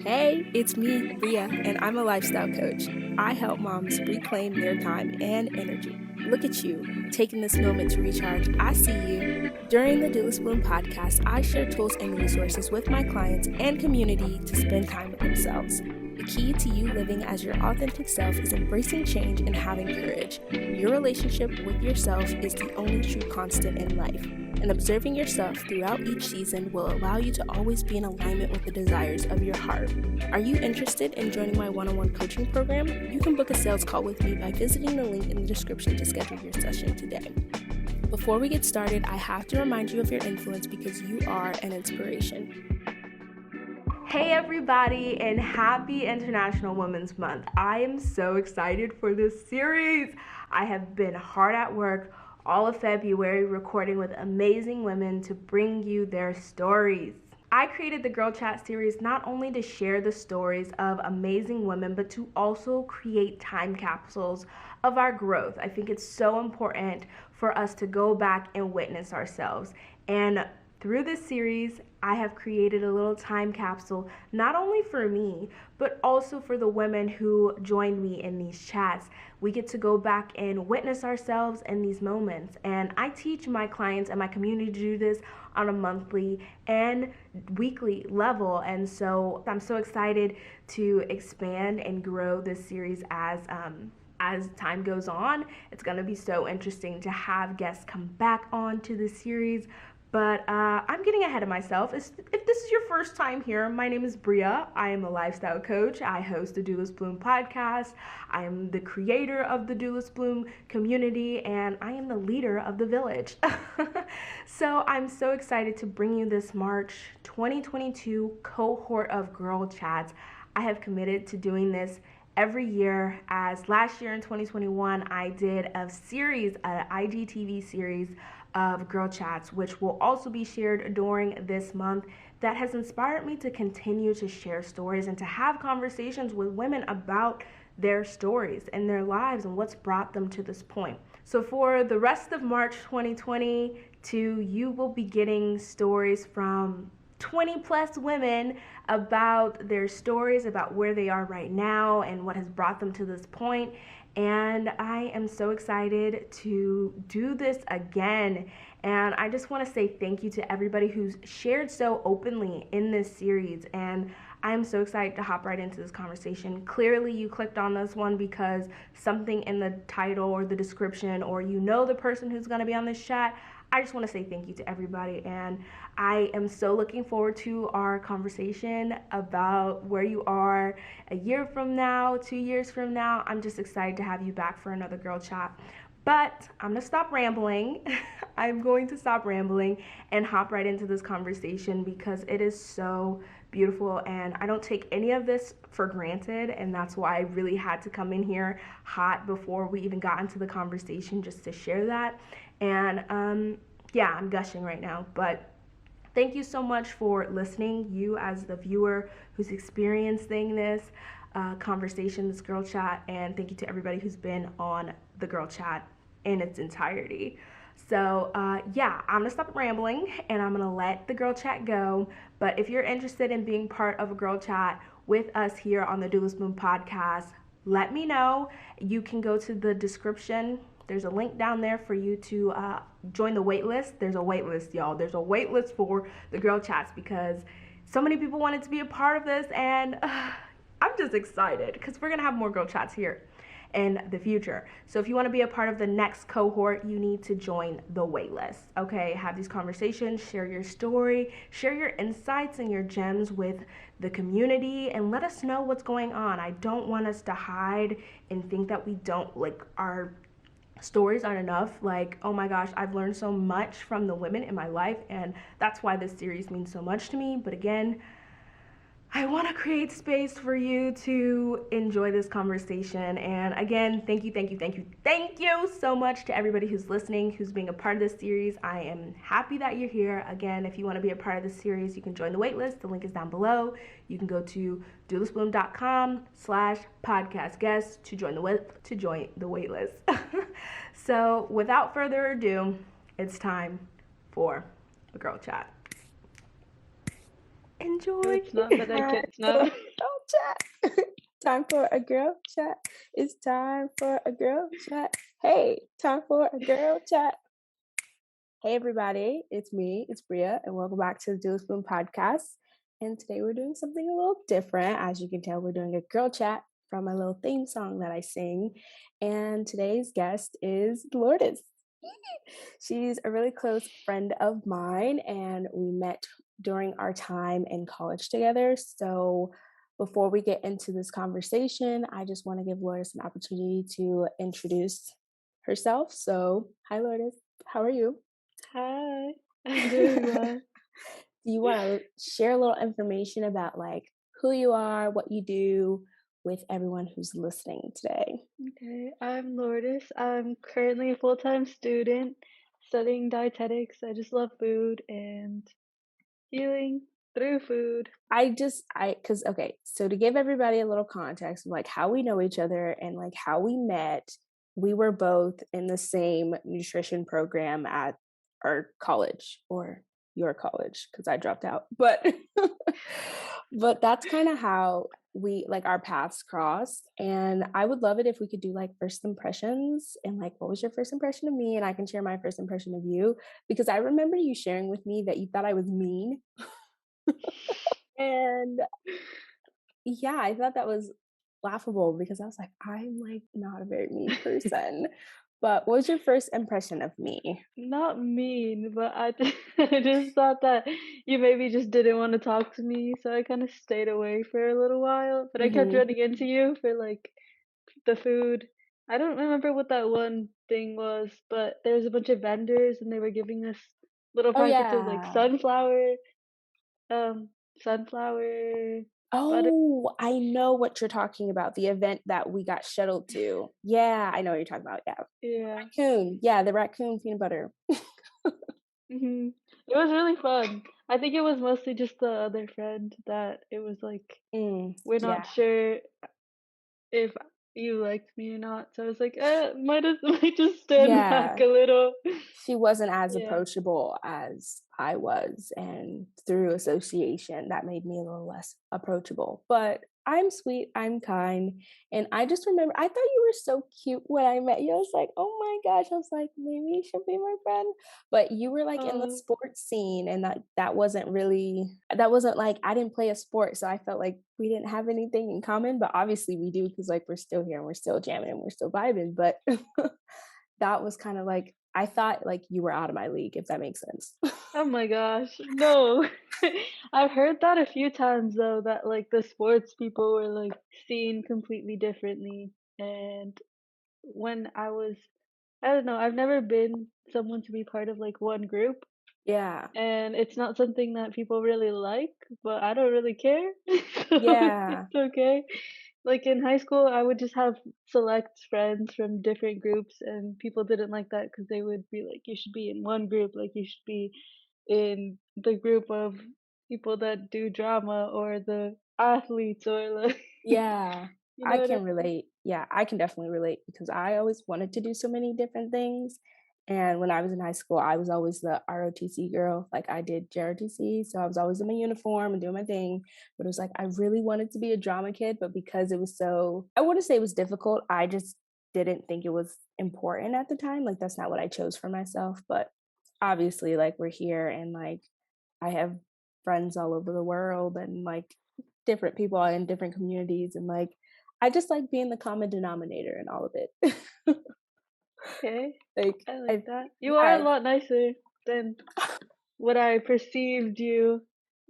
Hey, it's me, Bria, and I'm a lifestyle coach. I help moms reclaim their time and energy. Look at you, taking this moment to recharge. I see you. During the Doulus Bloom podcast, I share tools and resources with my clients and community to spend time with themselves. The key to you living as your authentic self is embracing change and having courage. Your relationship with yourself is the only true constant in life, and observing yourself throughout each season will allow you to always be in alignment with the desires of your heart. Are you interested in joining my one-on-one coaching program? You can book a sales call with me by visiting the link in the description to schedule your session today. Before we get started, I have to remind you of your influence because you are an inspiration. Hey everybody, and happy International Women's Month. I am so excited for this series. I have been hard at work all of February recording with amazing women to bring you their stories. I created the Girl Chat series not only to share the stories of amazing women, but to also create time capsules of our growth. I think it's so important for us to go back and witness ourselves. And through this series, I have created a little time capsule, not only for me, but also for the women who joined me in these chats. We get to go back and witness ourselves in these moments. And I teach my clients and my community to do this on a monthly and weekly level. And so I'm so excited to expand and grow this series as time goes on. It's going to be so interesting to have guests come back on to the series. But I'm getting ahead of myself. If this is your first time here, my name is Bria. I am a lifestyle coach. I host the Doulus Bloom podcast. I am the creator of the Doulus Bloom community, and I am the leader of the village. So I'm so excited to bring you this March 2022 cohort of Girl Chats. I have committed to doing this every year, as last year in 2021, I did a series, an IGTV series of Girl Chats, which will also be shared during this month, that has inspired me to continue to share stories and to have conversations with women about their stories and their lives and what's brought them to this point. So for the rest of March 2022, you will be getting stories from 20 plus women about their stories, about where they are right now and what has brought them to this point. And I am so excited to do this again. And I just want to say thank you to everybody who's shared so openly in this series. And I am so excited to hop right into this conversation. Clearly, you clicked on this one because something in the title or the description, or you know the person who's going to be on this chat. I just want to say thank you to everybody, and I am so looking forward to our conversation about where you are a year from now, 2 years from now. I'm just excited to have you back for another Girl Chat. But I'm going to stop rambling. I'm going to stop rambling and hop right into this conversation because it is so beautiful, and I don't take any of this for granted, and that's why I really had to come in here hot before we even got into the conversation just to share that. And yeah, I'm gushing right now, but thank you so much for listening, you as the viewer who's experiencing this conversation, this Girl Chat, and thank you to everybody who's been on the Girl Chat in its entirety. So yeah, I'm gonna stop rambling and I'm gonna let the Girl Chat go. But if you're interested in being part of a Girl Chat with us here on the Doulus Bloom podcast, let me know. You can go to the description. There's a link down there for you to join the wait list. There's a wait list, y'all. There's a wait list for the Girl Chats because so many people wanted to be a part of this, and I'm just excited because we're gonna have more Girl Chats here in the future. So if you want to be a part of the next cohort, you need to join the wait list. Okay, have these conversations, share your story, share your insights and your gems with the community, and let us know what's going on. I don't want us to hide and think that we don't, like, our stories aren't enough. Like, oh my gosh, I've learned so much from the women in my life, and that's why this series means so much to me. But again, I want to create space for you to enjoy this conversation. And again, thank you so much to everybody who's listening, who's being a part of this series. I am happy that you're here. Again, if you want to be a part of this series, you can join the waitlist. The link is down below. You can go to doulusbloom.com/podcast guest to join the waitlist. So without further ado, it's time for a Girl Chat. Enjoy. It's not that I can't now. Time for a girl chat. It's time for a girl chat. Hey, time for a girl chat. Hey, everybody. It's me, it's Bria, and welcome back to the Dietician podcast. And today we're doing something a little different. As you can tell, we're doing a girl chat from my little theme song that I sing. And today's guest is Lourdes. She's a really close friend of mine, and we met during our time in college together. So, before we get into this conversation, I just want to give Lourdes an opportunity to introduce herself. So, hi, Lourdes. How are you? Hi, I'm doing well. Do you want to share a little information about who you are, what you do with everyone who's listening today? Okay, I'm Lourdes. I'm currently a full-time student studying dietetics. I just love food and healing through food. Because, okay, so to give everybody a little context of how we know each other and how we met, we were both in the same nutrition program at our college or your college because I dropped out. But, but that's kind of how our paths crossed. And I would love it if we could do first impressions and what was your first impression of me? And I can share my first impression of you because I remember you sharing with me that you thought I was mean. And yeah, I thought that was laughable because I was like, I'm not a very mean person. But what was your first impression of me? Not mean, but I just thought that you maybe just didn't want to talk to me, so I kind of stayed away for a little while. But I kept Hmm. running into you for the food. I don't remember what that one thing was, but there was a bunch of vendors and they were giving us little Oh packets of yeah. um, sunflower butter. Oh, I know what you're talking about. The event that we got shuttled to. Yeah, I know what you're talking about. Yeah. Yeah. Raccoon. Yeah, the raccoon peanut butter. It was really fun. I think it was mostly just the other friend that it was like, we're Yeah. not sure if you liked me or not. So I was like, might just stand back Yeah. a little. She wasn't as Yeah. approachable as I was, and through association, that made me a little less approachable. But I'm sweet, I'm kind, and I just remember I thought you were so cute when I met you. I was like, "Oh my gosh," I was like, "Maybe you should be my friend." But you were in the Oh, sports scene, and that wasn't really that wasn't I didn't play a sport, so I felt like we didn't have anything in common. But obviously, we do because we're still here and we're still jamming and we're still vibing. But that was kind of I thought you were out of my league, if that makes sense. oh my gosh. No. I've heard that a few times though, that the sports people were seen completely differently. And when I don't know, I've never been someone to be part of one group. Yeah. And it's not something that people really like, but I don't really care. So Yeah. it's okay. Like in high school, I would just have select friends from different groups, and people didn't like that because they would be like, you should be in one group, like you should be in the group of people that do drama or the athletes or Yeah, you know I what I can relate. Yeah, I can definitely relate because I always wanted to do so many different things. And when I was in high school, I was always the ROTC girl. I did JROTC, so I was always in my uniform and doing my thing. But it was I really wanted to be a drama kid, but because it was so, I wouldn't say it was difficult. I just didn't think it was important at the time. That's not what I chose for myself. But obviously, we're here and I have friends all over the world and different people in different communities and I just like being the common denominator in all of it. Okay, like I like I that. You are a yeah. lot nicer than what I perceived you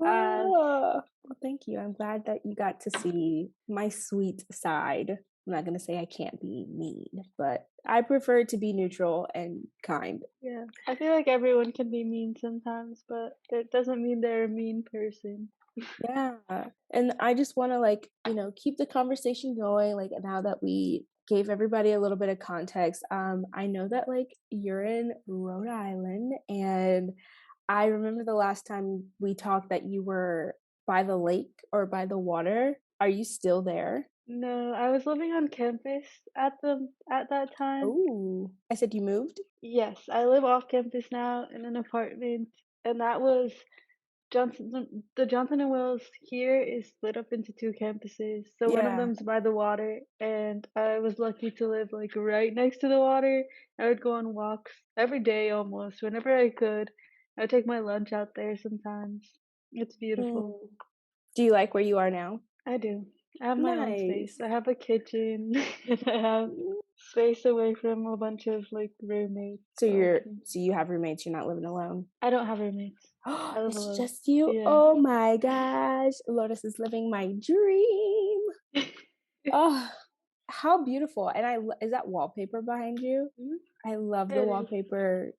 as. Well, thank you. I'm glad that you got to see my sweet side. I'm not gonna say I can't be mean, but I prefer to be neutral and kind. Yeah, I feel like everyone can be mean sometimes, but that doesn't mean they're a mean person. Yeah. And I just want to keep the conversation going now that we gave everybody a little bit of context. I know that you're in Rhode Island and I remember the last time we talked that you were by the lake or by the water. Are you still there? No, I was living on campus at that time. Oh, I said you moved? Yes, I live off campus now in an apartment, and that was Johnson and Wales here is split up into 2 campuses. So one of Yeah. them's by the water, and I was lucky to live, like, right next to the water. I would go on walks every day almost, whenever I could. I would take my lunch out there sometimes. It's beautiful. Mm. Do you like where you are now? I do. I have my own space. Nice. I have a kitchen, and I have Mm. space away from a bunch of, like, roommates, So so I you're can so you have roommates, you're not living alone? I don't have roommates. I live It's alone. just you? Yeah. Oh my gosh, Lotus is living my dream. Oh, how beautiful, and is that wallpaper behind you? Mhm. I love the It is. wallpaper.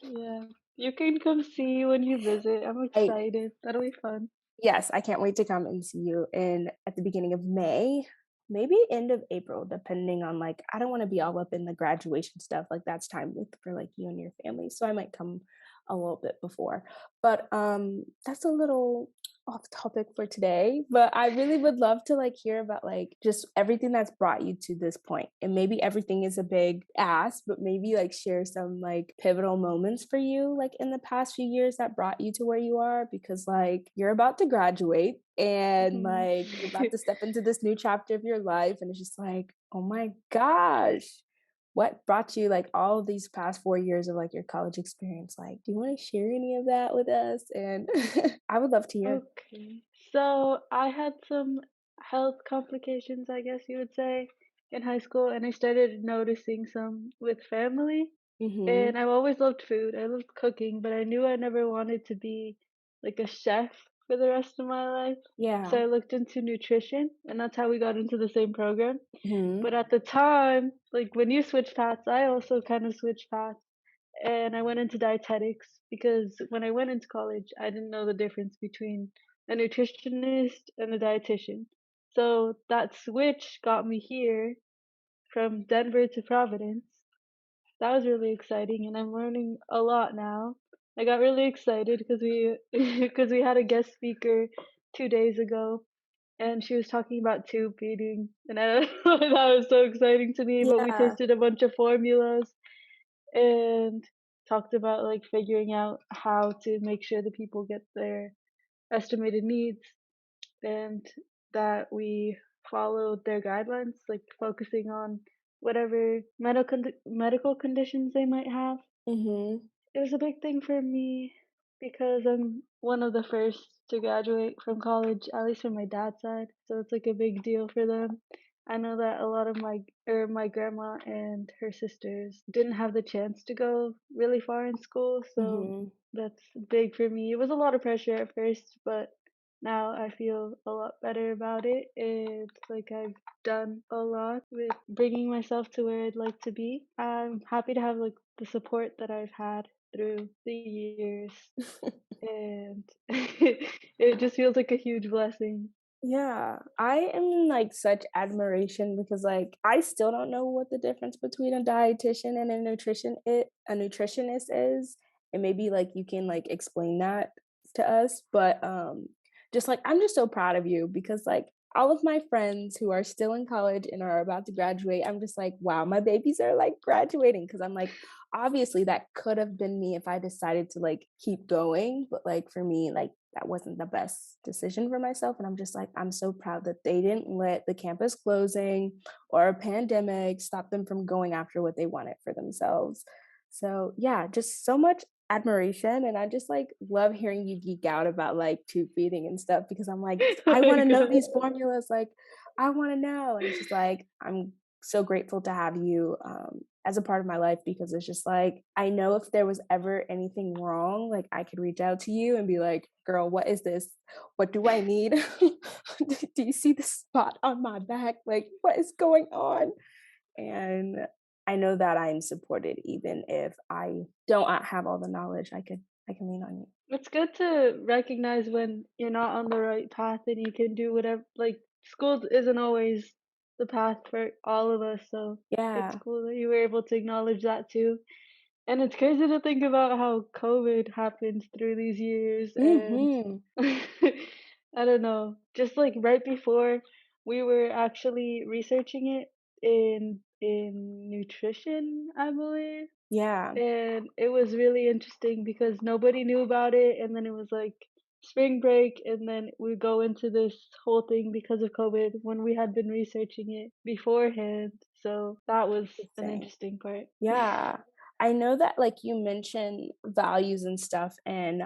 Yeah. You can come see when you visit. I'm I excited. That'll be fun. Yes, I can't wait to come and see you in at the beginning of May, maybe end of April, depending on like I don't want to be all up in the graduation stuff. Like that's time with for like you and your family. So I might come a little bit before. But that's a little off topic for today. But I really would love to like hear about like just everything that's brought you to this point. And maybe everything is a big ask, but maybe like share some like pivotal moments for you like in the past few years that brought you to where you are because like you're about to graduate and Mhm. like you're about to step into this new chapter of your life and it's just like, "Oh my gosh, what brought you like all of these past 4 years of like your college experience? Like, do you want to share any of that with us?" And I would love to hear. Okay. So I had some health complications, I guess you would say, in high school, and I started noticing some with family. Mhm. And I've always loved food. I loved cooking, but I knew I never wanted to be like a chef for the rest of my life. So Yeah. I looked into nutrition, and that's how we got into the same program. Mhm. But at the time, like when you switch paths, I also kind of switched paths and I went into dietetics because when I went into college, I didn't know the difference between a nutritionist and a dietitian. So that switch got me here from Denver to Providence. That was really exciting and I'm learning a lot now. I got really excited because we because we had a guest speaker 2 days ago and she was talking about tube feeding and I that was so exciting to me, but we Yeah. tasted a bunch of formulas and talked about like figuring out how to make sure that people get their estimated needs and that we followed their guidelines, like focusing on whatever medical conditions they might have. Mhm. It was a big thing for me because I'm one of the first to graduate from college, at least from my dad's side. So it's like a big deal for them. I know that a lot of my grandma and her sisters didn't have the chance to go really far in school, so Mhm. that's big for me. It was a lot of pressure at first, but now I feel a lot better about it. It's like I've done a lot with bringing myself to where I'd like to be. I'm happy to have like the support that I've had through the years, and it just feels like a huge blessing. Yeah, I am in, like, such admiration because, like, I still don't know what the difference between a dietitian and a nutritionist is, and maybe, like, you can, like, explain that to us, but, just, like, I'm just so proud of you because, like, all of my friends who are still in college and are about to graduate, I'm just like, "Wow, my babies are, like, graduating because 'cause I'm like, obviously, that could have been me if I decided to, like, keep going, but, like, for me, like, that wasn't the best decision for myself. And I'm just like, I'm so proud that they didn't let the campus closing or a pandemic stop them from going after what they wanted for themselves. So yeah, just so much admiration. And I just like love hearing you geek out about like tube feeding and stuff because I'm like, Oh I my want to know god. these formulas. Like, I want to know. And it's just like, I'm so grateful to have you as a part of my life because it's just like I know if there was ever anything wrong, like I could reach out to you and be like, "Girl, what is this? What do I need? Do you see the spot on my back? Like, what is going on?" And I know that I'm supported even if I don't have all the knowledge. I can lean on you. It's good to recognize when you're not on the right path and you can do whatever. Like, school isn't always the path for all of us, so it's Yeah. cool that you were able to acknowledge that too. And it's crazy to think about how COVID happened through these years and Mhm. I don't know, just like right before we were actually researching it in nutrition, I believe. Yeah. And it was really interesting because nobody knew about it and then it was like spring break, and then we go into this whole thing because of COVID when we had been researching it beforehand. So that was an Interesting. interesting part. Yeah. I know that like you mentioned values and stuff and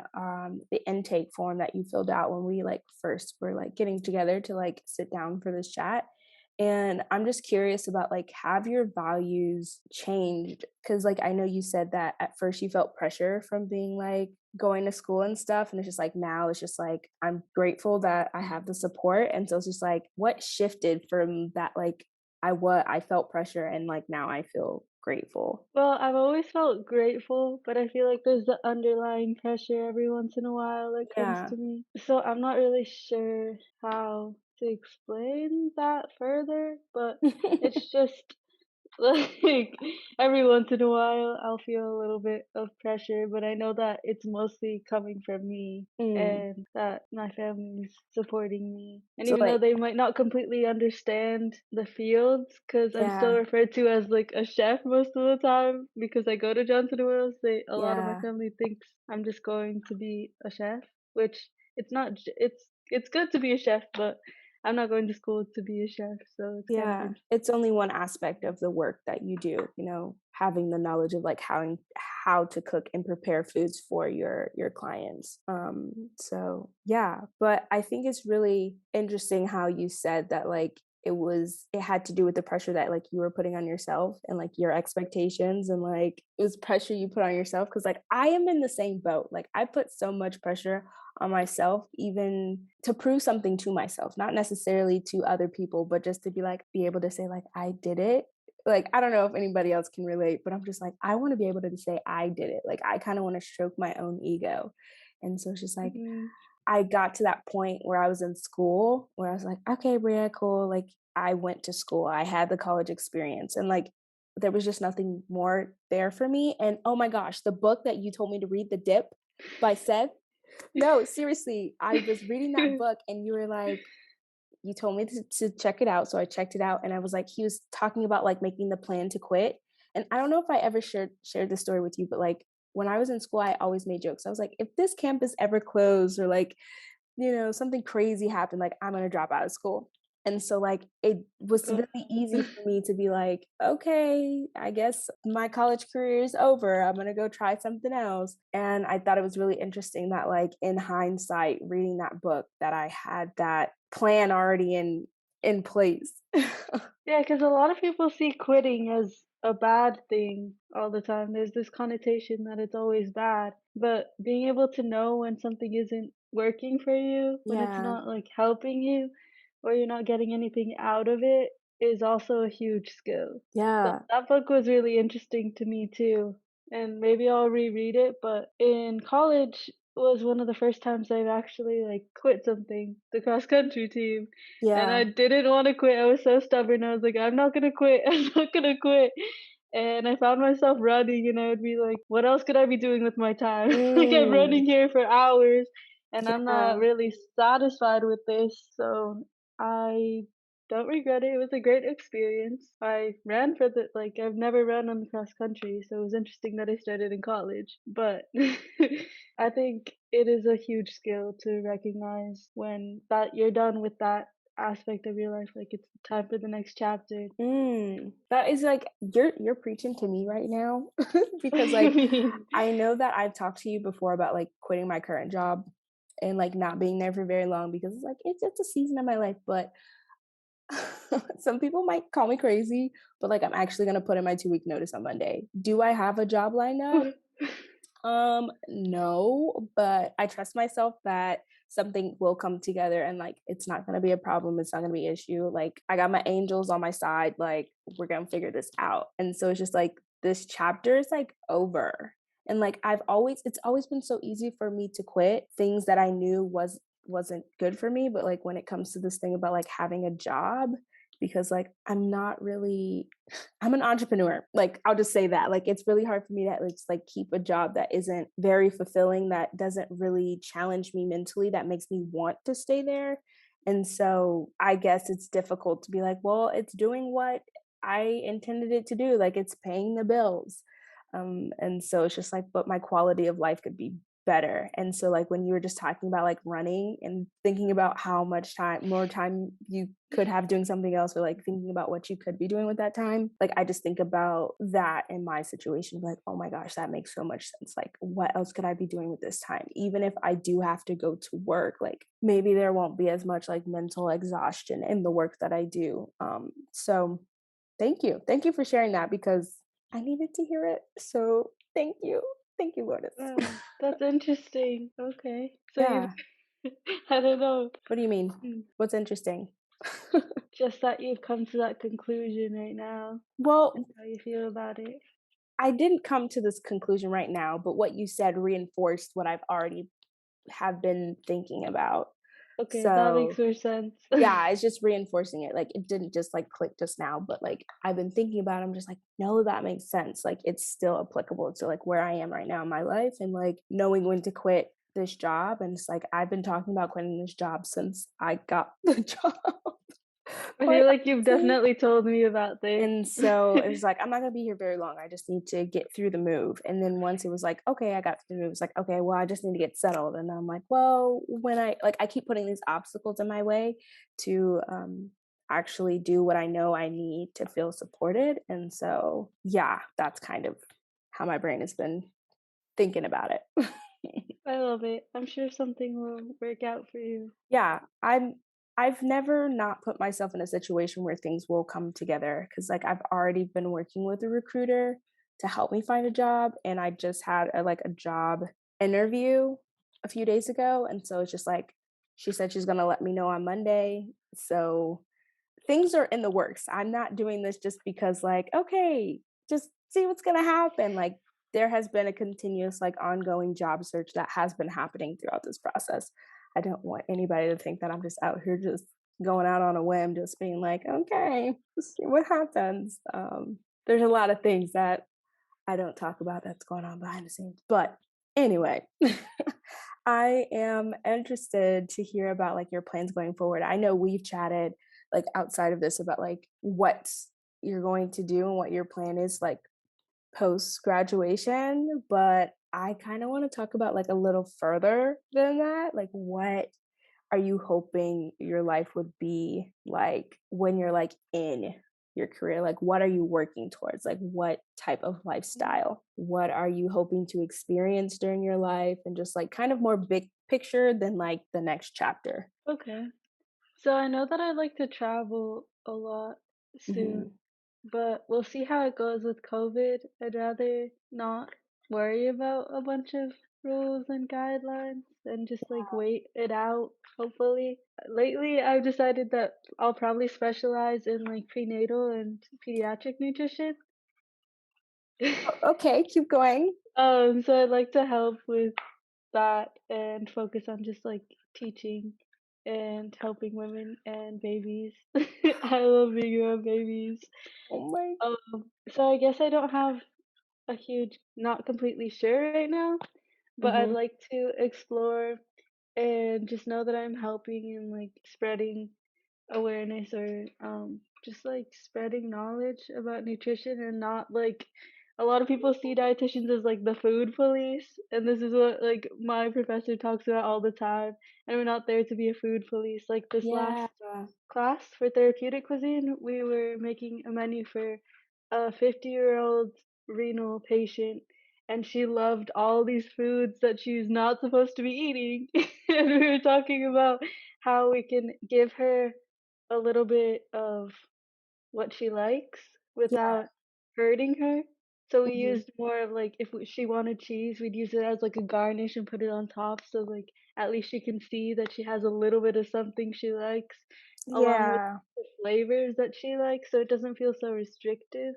the intake form that you filled out when we like first were like getting together to like sit down for this chat. And I'm just curious about like have your values changed? Cause like I know you said that at first you felt pressure from being like going to school and stuff. And it's just like now it's just like I'm grateful that I have the support. And so it's just like what shifted from that like I felt pressure and like now I feel grateful. Well, I've always felt grateful, but I feel like there's the underlying pressure every once in a while that comes Yeah. to me. So I'm not really sure how to explain that further, but it's just like, every once in a while, I'll feel a little bit of pressure, but I know that it's mostly coming from me Mm, and that my family's supporting me. And so even though like they might not completely understand the fields, because I'm still yeah, referred to as like a chef most of the time because I go to Johnson& and Wales, a lot of my yeah, family thinks I'm just going to be a chef, which it's not. It's good to be a chef, but I'm not going to school to be a chef, so it's kind of yeah. It's only one aspect of the work that you do, you know, having the knowledge of like how to cook and prepare foods for your clients. So yeah, but I think it's really interesting how you said that like it had to do with the pressure that like you were putting on yourself and like your expectations and like it was pressure you put on yourself because like I am in the same boat. Like I put so much pressure on myself even to prove something to myself, not necessarily to other people, but just to be able to say like I did it. Like I don't know if anybody else can relate, but I'm just like I want to be able to say I did it. Like I kind of want to stroke my own ego. And so it's just like mhm. I got to that point where I was in school where I was like, okay, Bria, cool. Like I went to school. I had the college experience and like there was just nothing more there for me. And oh my gosh, the book that you told me to read, The Dip by Seth. No, seriously, I was reading that book and you were like, you told me to check it out. So I checked it out and I was like, he was talking about like making the plan to quit. And I don't know if I ever shared this story with you, but like when I was in school, I always made jokes. I was like, if this campus ever closed or like you know, something crazy happened, like I'm gonna drop out of school. And so like it was Go really easy for me to be like, okay, I guess my college career is over. I'm gonna go try something else. And I thought it was really interesting that like in hindsight, reading that book, that I had that plan already in place. Yeah, because a lot of people see quitting as a bad thing all the time. There's this connotation that it's always bad, but being able to know when something isn't working for you, when it's Yeah. not like helping you, or you're not getting anything out of it, is also a huge skill. So Yeah. that book was really interesting to me too, and maybe I'll reread it. But in college was one of the first times I've actually like quit something, the cross country team. And I Yeah. didn't wanna quit, I was so stubborn, I was like, "I'm not gonna quit, I'm not gonna quit." And I found myself running, and I would be like, "What else could I be doing with my time?" Like, I'm Mm, running here for hours, and I'm not yeah. really satisfied with this, so I don't regret it, it was a great experience. I ran for the like, I've never run on the cross country, so it was interesting that I started in college, but I think it is a huge skill to recognize when that you're done with that aspect of your life, like it's time for the next chapter. That is like you're preaching to me right now because like I know that I've talked to you before about like quitting my current job and like not being there for very long because it's like it's just a season of my life. But some people might call me crazy, but like I'm actually gonna put in my 2 week notice on Monday. Do I have a job lined up? No, but I trust myself that something will come together and like it's not gonna be a problem, it's not gonna be an issue. Like I got my angels on my side, like we're gonna figure this out. And so it's just like this chapter is like over. And like it's always been so easy for me to quit things that I knew wasn't good for me. But like when it comes to this thing about like having a job, because like I'm not really I'm an entrepreneur. Like I'll just say that. Like it's really hard for me to like, just, like keep a job that isn't very fulfilling, that doesn't really challenge me mentally, that makes me want to stay there. And so I guess it's difficult to be like, well, it's doing what I intended it to do. Like it's paying the bills. And so it's just like, but my quality of life could be better. And so, like, when you were just talking about, like, running and thinking about how much more time you could have doing something else or, like, thinking about what you could be doing with that time, like, I just think about that in my situation, like, "Oh my gosh, that makes so much sense. Like, what else could I be doing with this time?" Even if I do have to go to work, like, maybe there won't be as much, like, mental exhaustion in the work that I do. So thank you. Thank you for sharing that because I needed to hear it. So thank you. Thank you, Lourdes. Oh, that's interesting. Okay. So you Yeah. I don't know. What do you mean? Hmm. What's interesting? Just that you've come to that conclusion right now and Well, how you feel about it. I didn't come to this conclusion right now, but what you said reinforced what I've already have been thinking about. Okay, that makes So, more sense. yeah, it's just reinforcing it. Like, it didn't just, like, click just now, but, like, I've been thinking about it, I'm just like, "No, that makes sense." Like, it's still applicable to, like, where I am right now in my life and, like, knowing when to quit this job, and it's like, I've been talking about quitting this job since I got the job, I quite feel like you've honestly. definitely told me about this. And so it was like, I'm not gonna be here very long. I just need to get through the move. And then once it was like, okay, I got through the move, it's like, okay, well, I just need to get settled. And I'm like, well, when I keep putting these obstacles in my way to actually do what I know I need to feel supported. And so, yeah, that's kind of how my brain has been thinking about it. I love it. I'm sure something will work out for you. Yeah, I've never not put myself in a situation where things will come together because, like, I've already been working with a recruiter to help me find a job, and I just had a job interview a few days ago, and so it's just like she said she's gonna let me know on Monday, so things are in the works. I'm not doing this just because, like, okay, just see what's gonna happen. Like, there has been a continuous, like, ongoing job search that has been happening throughout this process. I don't want anybody to think that I'm just out here just going out on a whim, just being like, okay, let's see what happens. There's a lot of things that I don't talk about that's going on behind the scenes. But anyway, I am interested to hear about like your plans going forward. I know we've chatted like outside of this about like what you're going to do and what your plan is like post graduation, but I kind of want to talk about like a little further than that. Like what are you hoping your life would be like when you're like in your career? Like what are you working towards? Like what type of Mm, lifestyle? What are you hoping to experience during your life and just like kind of more big picture than like the next chapter? okay. So I know that I'd like to travel a lot soon, Mhm. but we'll see how it goes with COVID. I'd rather not worry about a bunch of rules and guidelines and just like wait it out, hopefully. Lately, I've decided that I'll probably specialize in like prenatal and pediatric nutrition. Okay, keep going. So I'd like to help with that and focus on just like teaching and helping women and babies. I love being around babies. Oh my. So I guess I don't have a huge, not completely sure right now, but I'd Mhm. like to explore and just know that I'm helping and like spreading awareness or just like spreading knowledge about nutrition and not like a lot of people see dietitians as like the food police, and this is what like my professor talks about all the time, and we're not there to be a food police. Like this Yeah. last class for therapeutic cuisine, we were making a menu for a 50-year-old renal patient, and she loved all these foods that she's not supposed to be eating. And we were talking about how we can give her a little bit of what she likes Yeah. without hurting her. So we Mhm. used more of like if she wanted cheese, we'd use it as like a garnish and put it on top. So like at least she can see that she has a little bit of something she likes, along with Yeah. the flavors that she likes, so it doesn't feel so restrictive.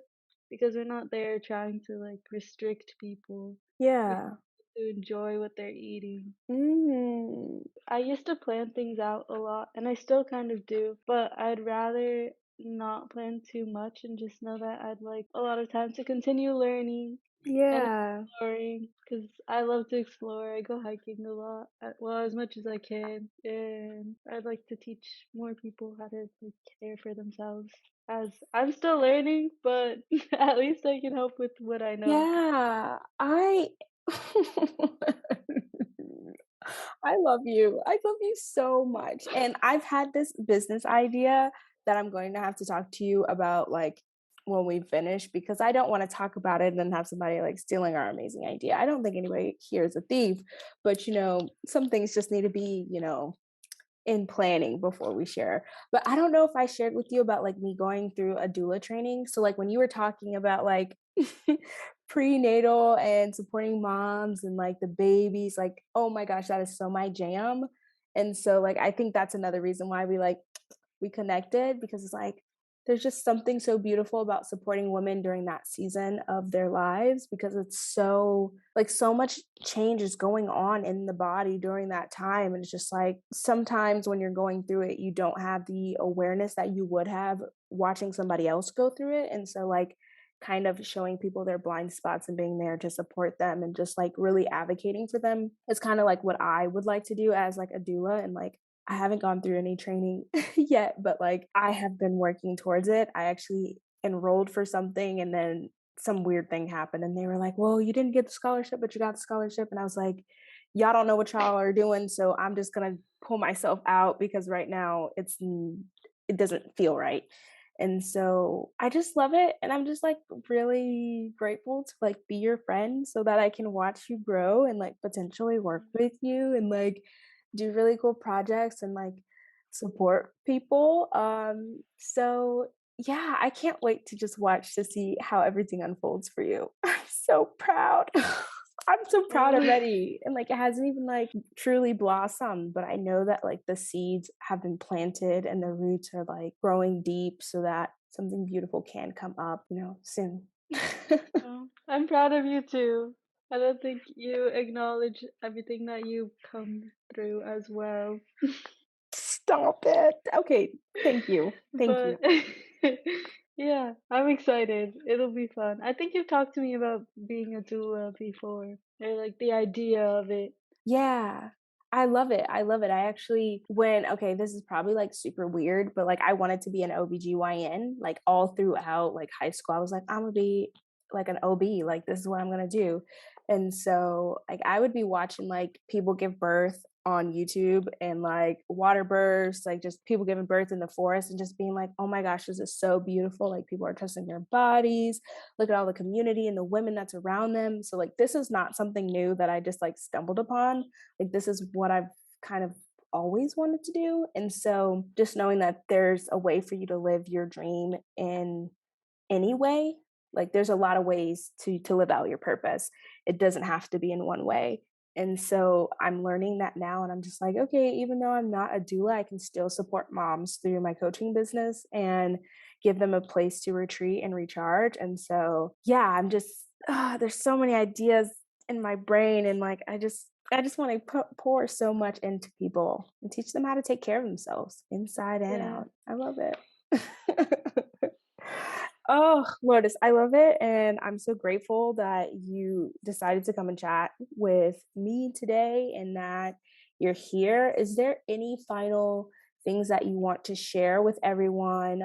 Because we're not there trying to like restrict people. We Yeah. to enjoy what they're eating. Mm. I used to plan things out a lot, and I still kind of do, but I'd rather not plan too much and just know that I'd like a lot of time to continue learning and Yeah. exploring because I love to explore. I go hiking a lot, well, as much as I can, and I'd like to teach more people how to like care for themselves. As I'm still learning, but at least I can help with what I know. Yeah. I love you. I love you so much. And I've had this business idea that I'm going to have to talk to you about like when we finish because I don't want to talk about it and then have somebody like stealing our amazing idea. I don't think anybody here is a thief, but some things just need to be, in planning before we share. But I don't know if I shared with you about like me going through a doula training. So like when you were talking about like prenatal and supporting moms and like the babies, like oh my gosh, that is so my jam. And so like I think that's another reason why we connected because it's like there's just something so beautiful about supporting women during that season of their lives because it's so like so much change is going on in the body during that time and it's just like sometimes when you're going through it you don't have the awareness that you would have watching somebody else go through it and so like kind of showing people their blind spots and being there to support them and just like really advocating for them is kind of like what I would like to do as like a doula and like I haven't gone through any training yet, but like I have been working towards it. I actually enrolled for something and then some weird thing happened and they were like, "Well, you didn't get the scholarship, but you got the scholarship." And I was like, "Y'all don't know what y'all are doing, so I'm just going to pull myself out because right now it doesn't feel right." And so I just love it and I'm just like really grateful to like be your friend so that I can watch you grow and like potentially work with you and like do really cool projects and like support people. So yeah, I can't wait to just watch to see how everything unfolds for you. I'm so proud. I'm so proud Oh, already. And like it hasn't even like truly blossomed, but I know that like the seeds have been planted and the roots are like growing deep so that something beautiful can come up, soon. oh, I'm proud of you too. I don't think you acknowledge everything that you've come through as well. Stop it. Okay, thank you. Thank you. But yeah, I'm excited. It'll be fun. I think you've talked to me about being a doula before, or like the idea of it. Yeah. I love it. I love it. I actually okay, this is probably like super weird, but like I wanted to be an OBGYN like all throughout like high school. I was like, I'm gonna be like an OB, like this is what I'm gonna do. And so like I would be watching like people give birth on YouTube and like water births, like just people giving birth in the forest and just being like, oh my gosh, this is so beautiful. Like people are trusting their bodies. Look at all the community and the women that's around them. So like this is not something new that I just like stumbled upon. Like this is what I've kind of always wanted to do. And so just knowing that there's a way for you to live your dream in any way, like there's a lot of ways to live out your purpose. It doesn't have to be in one way. And so I'm learning that now and I'm just like, okay, even though I'm not a doula, I can still support moms through my coaching business and give them a place to retreat and recharge. And so yeah, I'm just there's so many ideas in my brain and like I just want to pour so much into people and teach them how to take care of themselves inside and Yeah. out. I love it. Oh, Lourdes, I love it. And I'm so grateful that you decided to come and chat with me today and that you're here. Is there any final things that you want to share with everyone?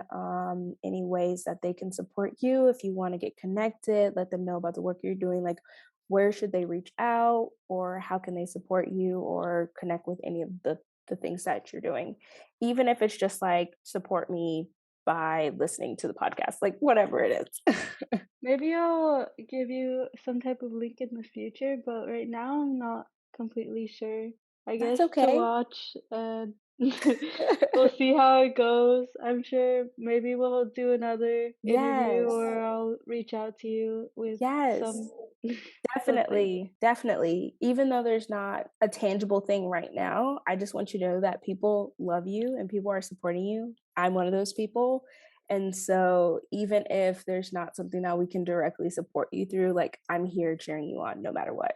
Any ways that they can support you? If you want to get connected, let them know about the work you're doing. Like, where should they reach out or how can they support you or connect with any of the things that you're doing? Even if it's just like support me by listening to the podcast, like whatever it is. Maybe I'll give you some type of link in the future, but right now I'm not completely sure. I That's guess to okay. watch and we'll see how it goes. I'm sure maybe we'll do another interview Yes. or I'll reach out to you with Yes. some something. Definitely. Definitely. Even though there's not a tangible thing right now, I just want you to know that people love you and people are supporting you. I'm one of those people. And so even if there's not something that we can directly support you through, like I'm here cheering you on no matter what.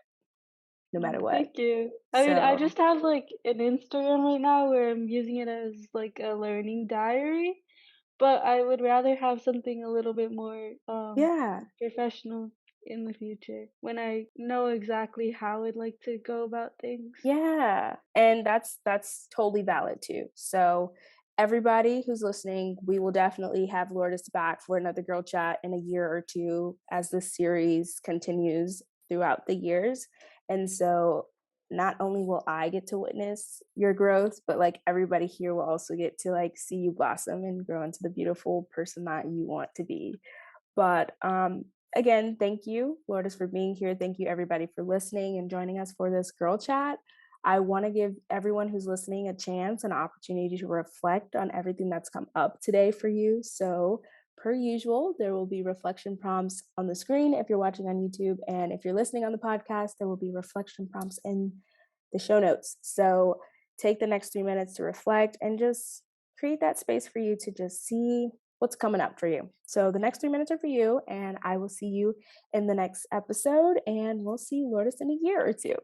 No matter Oh, what. thank you. I mean, I So just have like an Instagram right now where I'm using it as like a learning diary. But I would rather have something a little bit more, yeah. professional in the future when I know exactly how I'd like to go about things. Yeah. And that's totally valid too. So everybody who's listening, we will definitely have Lourdes back for another girl chat in a year or two as this series continues. throughout the years. And so not only will I get to witness your growth, but like everybody here will also get to like see you blossom and grow into the beautiful person that you want to be. But again, thank you, Lourdes, for being here. Thank you, everybody, for listening and joining us for this girl chat. I want to give everyone who's listening a chance, an opportunity to reflect on everything that's come up today for you. So, per usual, there will be reflection prompts on the screen if you're watching on YouTube. And if you're listening on the podcast, there will be reflection prompts in the show notes. So, take the next 3 minutes to reflect and just create that space for you to just see what's coming up for you. So the next 3 minutes are for you, and I will see you in the next episode, and we'll see Lourdes in a year or two.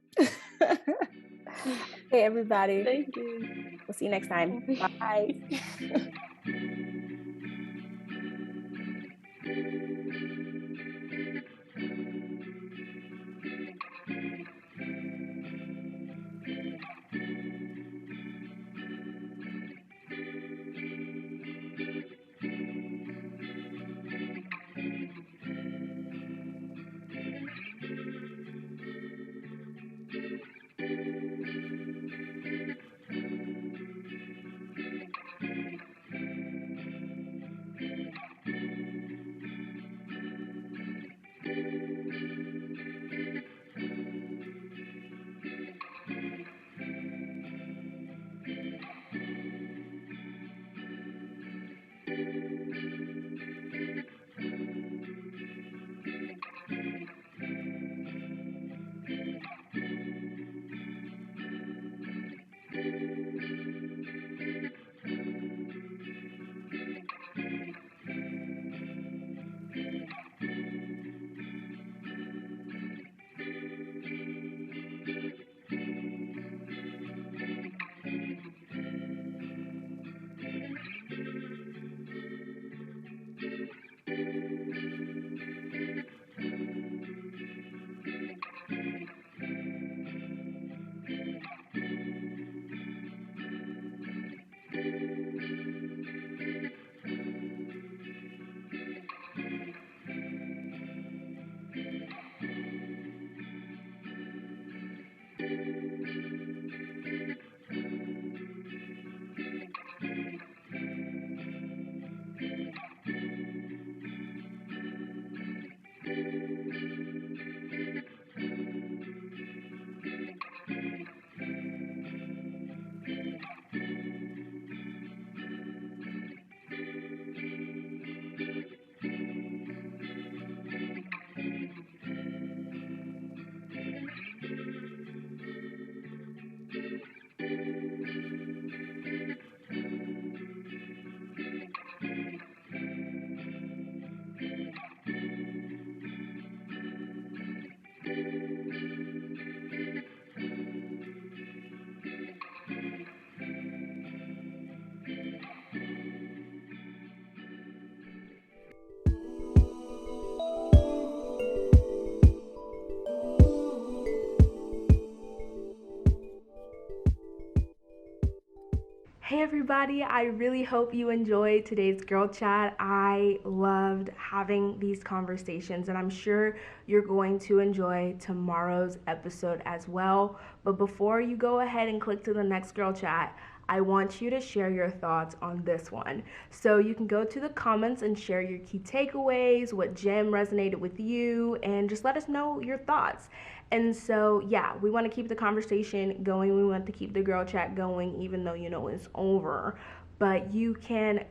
Okay, everybody. Thank you. We'll see you next time. Bye. Hey everybody, I really hope you enjoyed today's girl chat. I loved having these conversations, and I'm sure you're going to enjoy tomorrow's episode as well. But before you go ahead and click to the next girl chat, I want you to share your thoughts on this one. So you can go to the comments and share your key takeaways, what gem resonated with you, and just let us know your thoughts. And so, yeah, we want to keep the conversation going. We want to keep the girl chat going, even though you know it's over. But you can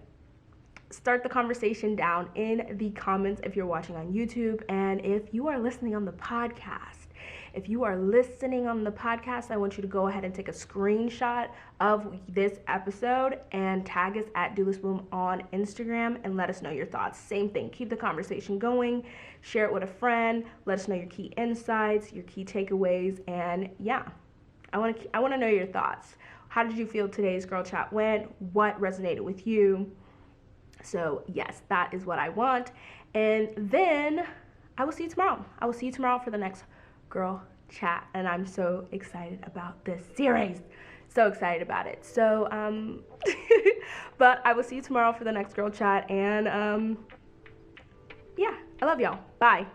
start the conversation down in the comments if you're watching on YouTube. And if you are listening on the podcast, I want you to go ahead and take a screenshot of this episode and tag us at Douless Bloom on Instagram and let us know your thoughts. Same thing, keep the conversation going, share it with a friend, let us know your key insights, your key takeaways, and yeah, I want to know your thoughts. How did you feel today's girl chat went? What resonated with you? So yes, that is what I want. And then I will see you tomorrow. I will see you tomorrow for the next girl chat, and I'm so excited about this series. So excited about it. So but I will see you tomorrow for the next girl chat, and yeah, I love y'all. Bye.